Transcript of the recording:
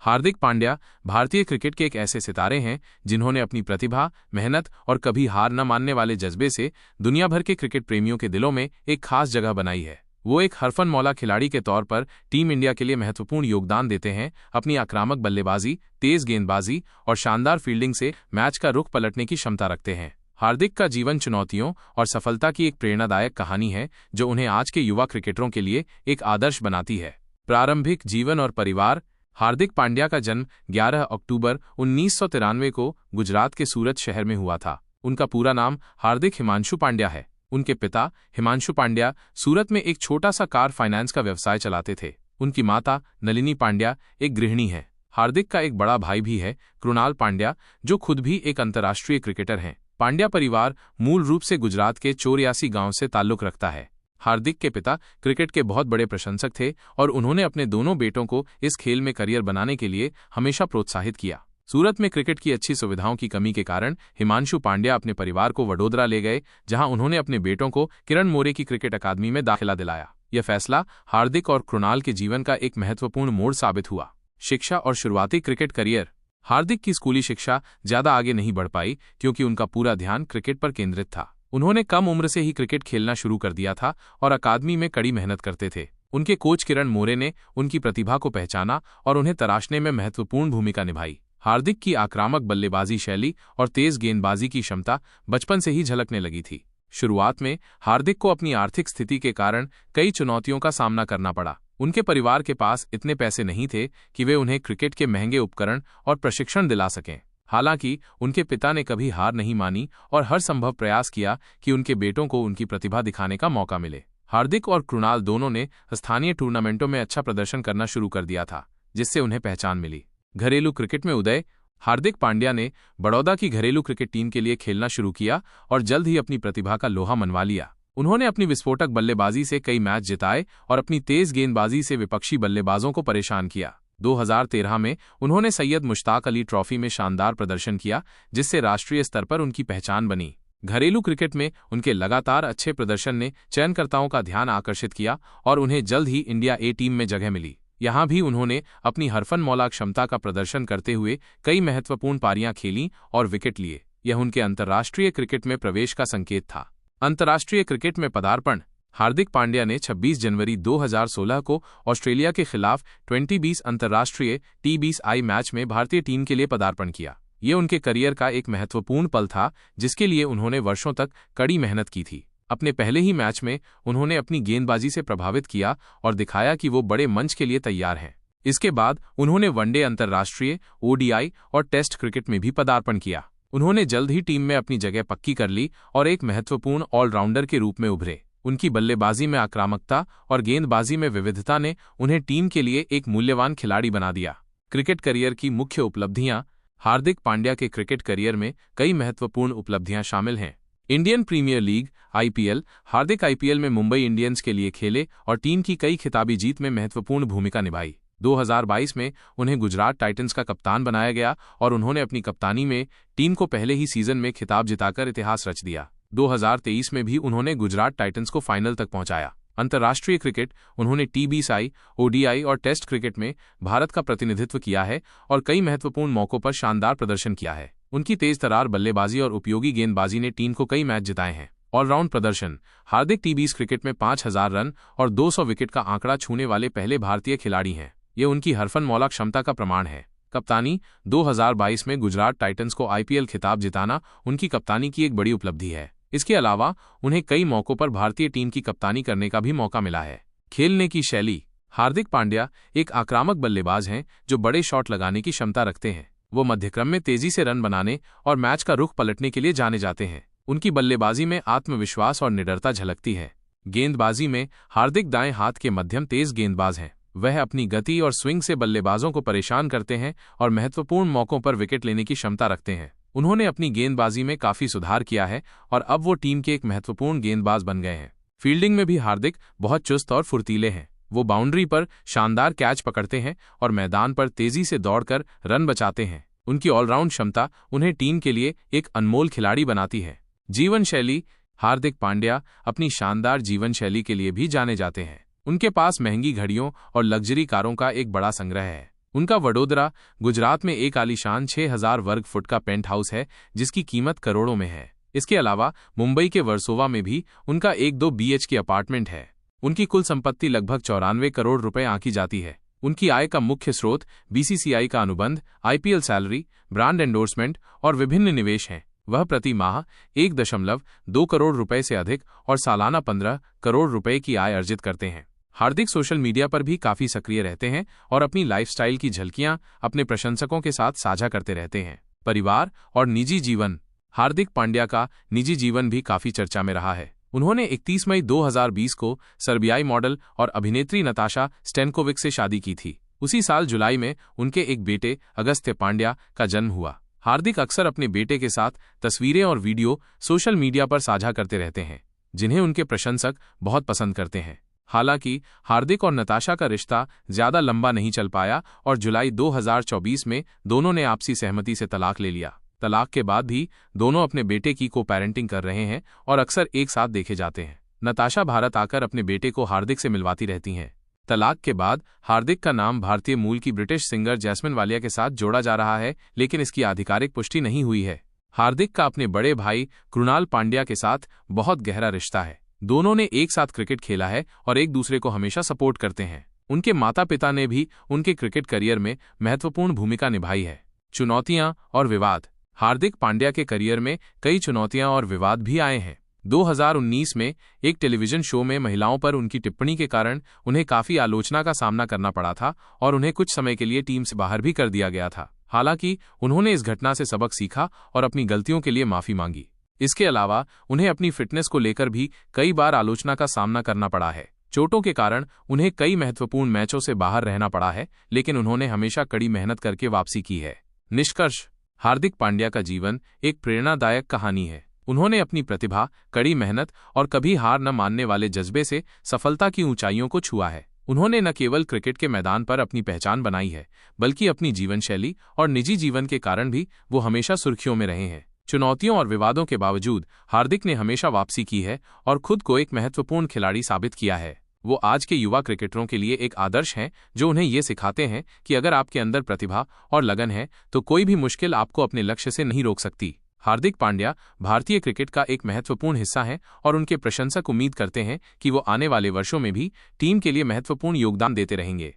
हार्दिक पांड्या भारतीय क्रिकेट के एक ऐसे सितारे हैं जिन्होंने अपनी प्रतिभा, मेहनत और कभी हार न मानने वाले जज्बे से दुनिया भर के क्रिकेट प्रेमियों के दिलों में एक खास जगह बनाई है। वो एक हरफनमौला खिलाड़ी के तौर पर टीम इंडिया के लिए महत्वपूर्ण योगदान देते हैं। अपनी आक्रामक बल्लेबाजी, तेज गेंदबाजी और शानदार फील्डिंग से मैच का रुख पलटने की क्षमता रखते हैं। हार्दिक का जीवन चुनौतियों और सफलता की एक प्रेरणादायक कहानी है जो उन्हें आज के युवा क्रिकेटरों के लिए एक आदर्श बनाती है। प्रारंभिक जीवन और परिवार। हार्दिक पांड्या का जन्म 11 अक्टूबर 1993 को गुजरात के सूरत शहर में हुआ था। उनका पूरा नाम हार्दिक हिमांशु पांड्या है। उनके पिता हिमांशु पांड्या सूरत में एक छोटा सा कार फाइनेंस का व्यवसाय चलाते थे। उनकी माता नलिनी पांड्या एक गृहिणी है। हार्दिक का एक बड़ा भाई भी है, कृणाल पांड्या, जो खुद भी एक अंतर्राष्ट्रीय क्रिकेटर हैं। पांड्या परिवार मूल रूप से गुजरात के चोरियासी गांव से ताल्लुक रखता है। हार्दिक के पिता क्रिकेट के बहुत बड़े प्रशंसक थे और उन्होंने अपने दोनों बेटों को इस खेल में करियर बनाने के लिए हमेशा प्रोत्साहित किया। सूरत में क्रिकेट की अच्छी सुविधाओं की कमी के कारण हिमांशु पांड्या अपने परिवार को वडोदरा ले गए, जहां उन्होंने अपने बेटों को किरण मोरे की क्रिकेट अकादमी में दाखिला दिलाया। यह फैसला हार्दिक और कृणाल के जीवन का एक महत्वपूर्ण मोड़ साबित हुआ। शिक्षा और शुरुआती क्रिकेट करियर। हार्दिक की स्कूली शिक्षा ज्यादा आगे नहीं बढ़ पाई क्योंकि उनका पूरा ध्यान क्रिकेट पर केंद्रित था। उन्होंने कम उम्र से ही क्रिकेट खेलना शुरू कर दिया था और अकादमी में कड़ी मेहनत करते थे। उनके कोच किरण मोरे ने उनकी प्रतिभा को पहचाना और उन्हें तराशने में महत्वपूर्ण भूमिका निभाई। हार्दिक की आक्रामक बल्लेबाजी शैली और तेज गेंदबाजी की क्षमता बचपन से ही झलकने लगी थी। शुरुआत में हार्दिक को अपनी आर्थिक स्थिति के कारण कई चुनौतियों का सामना करना पड़ा। उनके परिवार के पास इतने पैसे नहीं थे कि वे उन्हें क्रिकेट के महंगे उपकरण और प्रशिक्षण दिला सकें। हालांकि उनके पिता ने कभी हार नहीं मानी और हर संभव प्रयास किया कि उनके बेटों को उनकी प्रतिभा दिखाने का मौका मिले। हार्दिक और कृणाल दोनों ने स्थानीय टूर्नामेंटों में अच्छा प्रदर्शन करना शुरू कर दिया था, जिससे उन्हें पहचान मिली। घरेलू क्रिकेट में उदय। हार्दिक पांड्या ने बड़ौदा की घरेलू क्रिकेट टीम के लिए खेलना शुरू किया और जल्द ही अपनी प्रतिभा का लोहा मनवा लिया। उन्होंने अपनी विस्फोटक बल्लेबाजी से कई मैच जिताए और अपनी तेज गेंदबाजी से विपक्षी बल्लेबाजों को परेशान किया। 2013 में उन्होंने सैयद मुश्ताक अली ट्रॉफी में शानदार प्रदर्शन किया, जिससे राष्ट्रीय स्तर पर उनकी पहचान बनी। घरेलू क्रिकेट में उनके लगातार अच्छे प्रदर्शन ने चयनकर्ताओं का ध्यान आकर्षित किया और उन्हें जल्द ही इंडिया ए टीम में जगह मिली। यहां भी उन्होंने अपनी हरफनमौला क्षमता का प्रदर्शन करते हुए कई महत्वपूर्ण पारियां खेलीं और विकेट लिए। यह उनके अंतर्राष्ट्रीय क्रिकेट में प्रवेश का संकेत था। अंतर्राष्ट्रीय क्रिकेट में पदार्पण। हार्दिक पांड्या ने 26 जनवरी 2016 को ऑस्ट्रेलिया के खिलाफ 2020 अंतर्राष्ट्रीय T20I मैच में भारतीय टीम के लिए पदार्पण किया। ये उनके करियर का एक महत्वपूर्ण पल था, जिसके लिए उन्होंने वर्षों तक कड़ी मेहनत की थी। अपने पहले ही मैच में उन्होंने अपनी गेंदबाजी से प्रभावित किया और दिखाया कि वो बड़े मंच के लिए तैयार हैं। इसके बाद उन्होंने वनडे, अंतर्राष्ट्रीय, ODI और टेस्ट क्रिकेट में भी पदार्पण किया। उन्होंने जल्द ही टीम में अपनी जगह पक्की कर ली और एक महत्वपूर्ण ऑलराउंडर के रूप में उभरे। उनकी बल्लेबाजी में आक्रामकता और गेंदबाजी में विविधता ने उन्हें टीम के लिए एक मूल्यवान खिलाड़ी बना दिया। क्रिकेट करियर की मुख्य उपलब्धियां। हार्दिक पांड्या के क्रिकेट करियर में कई महत्वपूर्ण उपलब्धियां शामिल हैं। Indian Premier League IPL। Hardik IPL में मुंबई इंडियंस के लिए खेले और टीम की कई खिताबी जीत में महत्वपूर्ण भूमिका निभाई। 2022 में उन्हें गुजरात टाइटंस का कप्तान बनाया गया और उन्होंने अपनी कप्तानी में टीम को पहले ही सीजन में खिताब जिताकर इतिहास रच दिया। 2023 में भी उन्होंने गुजरात टाइटंस को फाइनल तक पहुंचाया। अंतर्राष्ट्रीय क्रिकेट। उन्होंने T20I, ODI और टेस्ट क्रिकेट में भारत का प्रतिनिधित्व किया है और कई महत्वपूर्ण मौकों पर शानदार प्रदर्शन किया है। उनकी तेज तरार बल्लेबाजी और उपयोगी गेंदबाजी ने टीम को कई मैच जिताए हैं। ऑलराउंड प्रदर्शन। हार्दिक T20 क्रिकेट में 5000 रन और 200 विकेट का आंकड़ा छूने वाले पहले भारतीय खिलाड़ी हैं। ये उनकी हरफनमौला क्षमता का प्रमाण है। कप्तानी। 2022 में गुजरात टाइटंस को IPL खिताब जिताना उनकी कप्तानी की एक बड़ी उपलब्धि है। इसके अलावा उन्हें कई मौकों पर भारतीय टीम की कप्तानी करने का भी मौका मिला है। खेलने की शैली। हार्दिक पांड्या एक आक्रामक बल्लेबाज हैं जो बड़े शॉट लगाने की क्षमता रखते हैं। वो मध्यक्रम में तेजी से रन बनाने और मैच का रुख पलटने के लिए जाने जाते हैं। उनकी बल्लेबाजी में आत्मविश्वास और निडरता झलकती है। गेंदबाजी में हार्दिक दाएं हाथ के मध्यम तेज गेंदबाज हैं। वह अपनी गति और स्विंग से बल्लेबाजों को परेशान करते हैं और महत्वपूर्ण मौकों पर विकेट लेने की क्षमता रखते हैं। उन्होंने अपनी गेंदबाजी में काफी सुधार किया है और अब वो टीम के एक महत्वपूर्ण गेंदबाज बन गए हैं। फील्डिंग में भी हार्दिक बहुत चुस्त और फुर्तीले हैं। वो बाउंड्री पर शानदार कैच पकड़ते हैं और मैदान पर तेजी से दौड़कर रन बचाते हैं। उनकी ऑलराउंड क्षमता उन्हें टीम के लिए एक अनमोल खिलाड़ी बनाती है। जीवन शैली। हार्दिक पांड्या अपनी शानदार जीवन शैली के लिए भी जाने जाते हैं। उनके पास महंगी घड़ियों और लग्जरी कारों का एक बड़ा संग्रह है। उनका वडोदरा, गुजरात में एक आलीशान 6000 वर्ग फुट का पेंट हाउस है जिसकी कीमत करोड़ों में है। इसके अलावा मुंबई के वर्सोवा में भी उनका एक 2 BHK अपार्टमेंट है। उनकी कुल संपत्ति लगभग 94 करोड़ रुपए आंकी जाती है। उनकी आय का मुख्य स्रोत BCCI का अनुबंध, IPL सैलरी, ब्रांड एंडोर्समेंट और विभिन्न निवेश हैं। वह प्रति माह 1.2 करोड़ रुपए से अधिक और सालाना 15 करोड़ रुपए की आय अर्जित करते हैं। हार्दिक सोशल मीडिया पर भी काफी सक्रिय रहते हैं और अपनी लाइफस्टाइल की झलकियां अपने प्रशंसकों के साथ साझा करते रहते हैं। परिवार और निजी जीवन। हार्दिक पांड्या का निजी जीवन भी काफी चर्चा में रहा है। उन्होंने 31 मई 2020 को सर्बियाई मॉडल और अभिनेत्री नताशा स्टेनकोविक से शादी की थी। उसी साल जुलाई में उनके एक बेटे अगस्त्य पांड्या का जन्म हुआ। हार्दिक अक्सर अपने बेटे के साथ तस्वीरें और वीडियो सोशल मीडिया पर साझा करते रहते हैं, जिन्हें उनके प्रशंसक बहुत पसंद करते हैं। हालांकि हार्दिक और नताशा का रिश्ता ज्यादा लंबा नहीं चल पाया और जुलाई 2024 में दोनों ने आपसी सहमति से तलाक ले लिया। तलाक के बाद भी दोनों अपने बेटे की को पेरेंटिंग कर रहे हैं और अक्सर एक साथ देखे जाते हैं। नताशा भारत आकर अपने बेटे को हार्दिक से मिलवाती रहती हैं। तलाक के बाद हार्दिक का नाम भारतीय मूल की ब्रिटिश सिंगर जैस्मिन वालिया के साथ जोड़ा जा रहा है, लेकिन इसकी आधिकारिक पुष्टि नहीं हुई है। हार्दिक का अपने बड़े भाई कृणाल पांड्या के साथ बहुत गहरा रिश्ता है। दोनों ने एक साथ क्रिकेट खेला है और एक दूसरे को हमेशा सपोर्ट करते हैं। उनके माता पिता ने भी उनके क्रिकेट करियर में महत्वपूर्ण भूमिका निभाई है। चुनौतियां और विवाद। हार्दिक पांड्या के करियर में कई चुनौतियां और विवाद भी आए हैं। 2019 में एक टेलीविजन शो में महिलाओं पर उनकी टिप्पणी के कारण उन्हें काफी आलोचना का सामना करना पड़ा था और उन्हें कुछ समय के लिए टीम से बाहर भी कर दिया गया था। हालांकि उन्होंने इस घटना से सबक सीखा और अपनी गलतियों के लिए माफी मांगी। इसके अलावा उन्हें अपनी फिटनेस को लेकर भी कई बार आलोचना का सामना करना पड़ा है। चोटों के कारण उन्हें कई महत्वपूर्ण मैचों से बाहर रहना पड़ा है, लेकिन उन्होंने हमेशा कड़ी मेहनत करके वापसी की है। निष्कर्ष। हार्दिक पांड्या का जीवन एक प्रेरणादायक कहानी है। उन्होंने अपनी प्रतिभा, कड़ी मेहनत और कभी हार न मानने वाले जज्बे से सफलता की ऊंचाइयों को छुआ है। उन्होंने न केवल क्रिकेट के मैदान पर अपनी पहचान बनाई है, बल्कि अपनी जीवन शैली और निजी जीवन के कारण भी वो हमेशा सुर्खियों में रहे हैं। चुनौतियों और विवादों के बावजूद हार्दिक ने हमेशा वापसी की है और खुद को एक महत्वपूर्ण खिलाड़ी साबित किया है। वो आज के युवा क्रिकेटरों के लिए एक आदर्श हैं, जो उन्हें ये सिखाते हैं कि अगर आपके अंदर प्रतिभा और लगन है तो कोई भी मुश्किल आपको अपने लक्ष्य से नहीं रोक सकती। हार्दिक पांड्या भारतीय क्रिकेट का एक महत्वपूर्ण हिस्सा हैं और उनके प्रशंसक उम्मीद करते हैं कि वो आने वाले वर्षों में भी टीम के लिए महत्वपूर्ण योगदान देते रहेंगे।